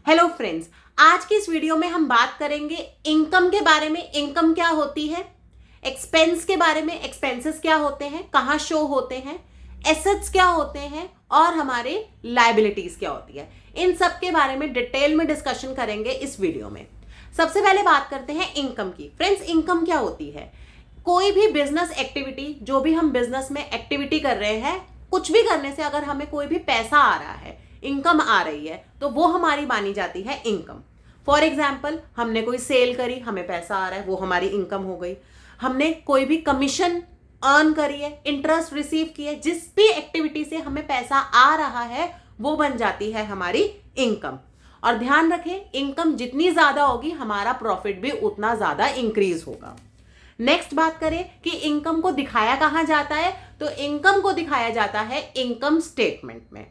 Hello friends, आज की इस वीडियो में हम बात करेंगे इनकम के बारे में। इनकम क्या होती है, एक्सपेंस के बारे में, एक्सपेंसेस क्या होते हैं, कहां शो होते हैं, एसेट्स क्या होते हैं और हमारे लायबिलिटीज क्या होती है। इन सब के बारे में डिटेल में डिस्कशन करेंगे इस वीडियो में। सबसे पहले बात करते हैं इनकम की। फ्रेंड्स, इनकम क्या होती है? कोई भी बिजनेस एक्टिविटी, जो भी हम बिजनेस में एक्टिविटी कर रहे हैं, कुछ भी करने से अगर हमें कोई भी पैसा आ रहा है, इनकम आ रही है, तो वो हमारी मानी जाती है इनकम। फॉर एग्जाम्पल, हमने कोई सेल करी, हमें पैसा आ रहा है, वो हमारी इनकम हो गई। हमने कोई भी कमीशन अर्न करी है, इंटरेस्ट रिसीव किए, जिस भी एक्टिविटी से हमें पैसा आ रहा है वो बन जाती है हमारी इनकम। और ध्यान रखें, इनकम जितनी ज्यादा होगी हमारा प्रॉफिट भी उतना ज्यादा इंक्रीज होगा। नेक्स्ट बात करें कि इनकम को दिखाया कहां जाता है, तो इनकम को दिखाया जाता है इनकम स्टेटमेंट में।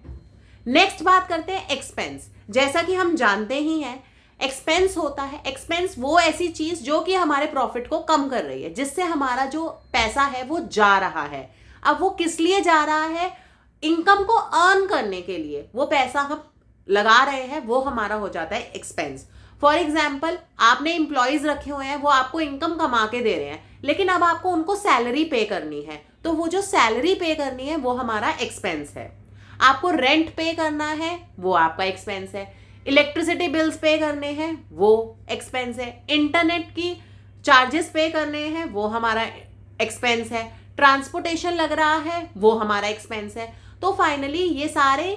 नेक्स्ट बात करते हैं एक्सपेंस। जैसा कि हम जानते ही हैं, एक्सपेंस होता है, एक्सपेंस वो ऐसी चीज जो कि हमारे प्रॉफिट को कम कर रही है, जिससे हमारा जो पैसा है वो जा रहा है। अब वो किस लिए जा रहा है? इनकम को अर्न करने के लिए वो पैसा हम लगा रहे हैं, वो हमारा हो जाता है एक्सपेंस। फॉर एग्जाम्पल, आपने इंप्लॉइज रखे हुए हैं, वो आपको इनकम कमा के दे रहे हैं, लेकिन अब आपको उनको सैलरी पे करनी है, तो वो जो सैलरी पे करनी है वो हमारा एक्सपेंस है। आपको रेंट पे करना है, वो आपका एक्सपेंस है। इलेक्ट्रिसिटी बिल्स पे करने हैं, वो एक्सपेंस है। इंटरनेट की चार्जेस पे करने हैं, वो हमारा एक्सपेंस है। ट्रांसपोर्टेशन लग रहा है, वो हमारा एक्सपेंस है। तो फाइनली ये सारे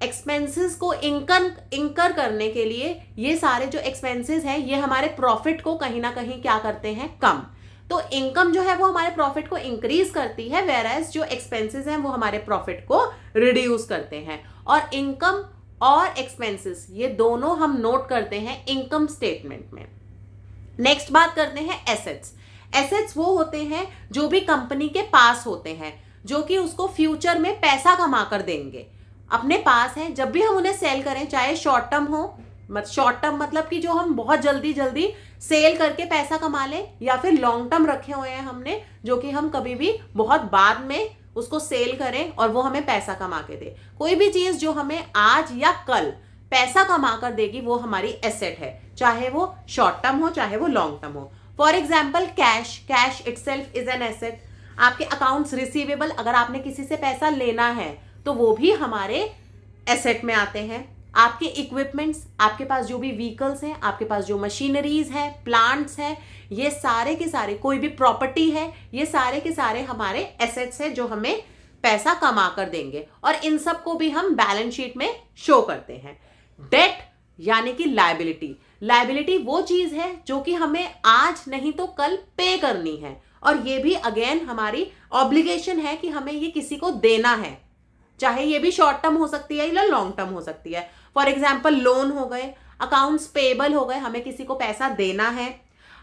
एक्सपेंसेस को इंकर करने के लिए, ये सारे जो एक्सपेंसेस हैं ये हमारे प्रॉफिट को कहीं ना कहीं क्या करते हैं, कम। तो इनकम जो है वो हमारे प्रॉफिट को इंक्रीज करती है, वेराज जो एक्सपेंसेस हैं वो हमारे प्रॉफिट को रिड्यूस करते हैं। और इनकम और एक्सपेंसेस ये दोनों हम नोट करते हैं इनकम स्टेटमेंट में। नेक्स्ट बात करते हैं एसेट्स। एसेट्स वो होते हैं जो भी कंपनी के पास होते हैं, जो कि उसको फ्यूचर में पैसा कमा कर देंगे, अपने पास है। जब भी हम उन्हें सेल करें, चाहे शॉर्ट टर्म हो, शॉर्ट टर्म मतलब कि जो हम बहुत जल्दी जल्दी सेल करके पैसा कमा लें, या फिर लॉन्ग टर्म रखे हुए हैं हमने, जो कि हम कभी भी बहुत बाद में उसको सेल करें और वो हमें पैसा कमा के दे। कोई भी चीज जो हमें आज या कल पैसा कमा कर देगी वो हमारी एसेट है, चाहे वो शॉर्ट टर्म हो चाहे वो लॉन्ग टर्म हो। For example, cash. Cash itself is an asset. आपके अकाउंट्स रिसीवेबल, अगर आपने किसी से पैसा लेना है तो वो भी हमारे एसेट में आते हैं। आपके इक्विपमेंट्स, आपके पास जो भी व्हीकल्स हैं, आपके पास जो मशीनरीज हैं, प्लांट्स हैं, ये सारे के सारे, कोई भी प्रॉपर्टी है, ये सारे के सारे हमारे एसेट्स हैं जो हमें पैसा कमा कर देंगे। और इन सब को भी हम बैलेंस शीट में शो करते हैं। डेट यानी कि लायबिलिटी। लायबिलिटी वो चीज है जो कि हमें आज नहीं तो कल पे करनी है, और ये भी अगेन हमारी ऑब्लिगेशन है कि हमें ये किसी को देना है, चाहे ये भी शॉर्ट टर्म हो सकती है या लॉन्ग टर्म हो सकती है। फॉर एग्जाम्पल, लोन हो गए, अकाउंट्स पेएबल हो गए, हमें किसी को पैसा देना है,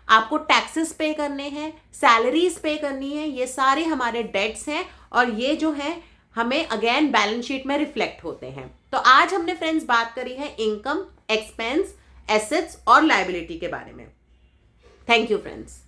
आपको टैक्सेस पे करने हैं, सैलरीज पे करनी है, ये सारे हमारे डेट्स हैं, और ये जो है हमें अगेन बैलेंस शीट में रिफ्लेक्ट होते हैं। तो आज हमने फ्रेंड्स बात करी है इनकम, एक्सपेंस, एसेट्स और लायबिलिटी के बारे में। Thank you friends.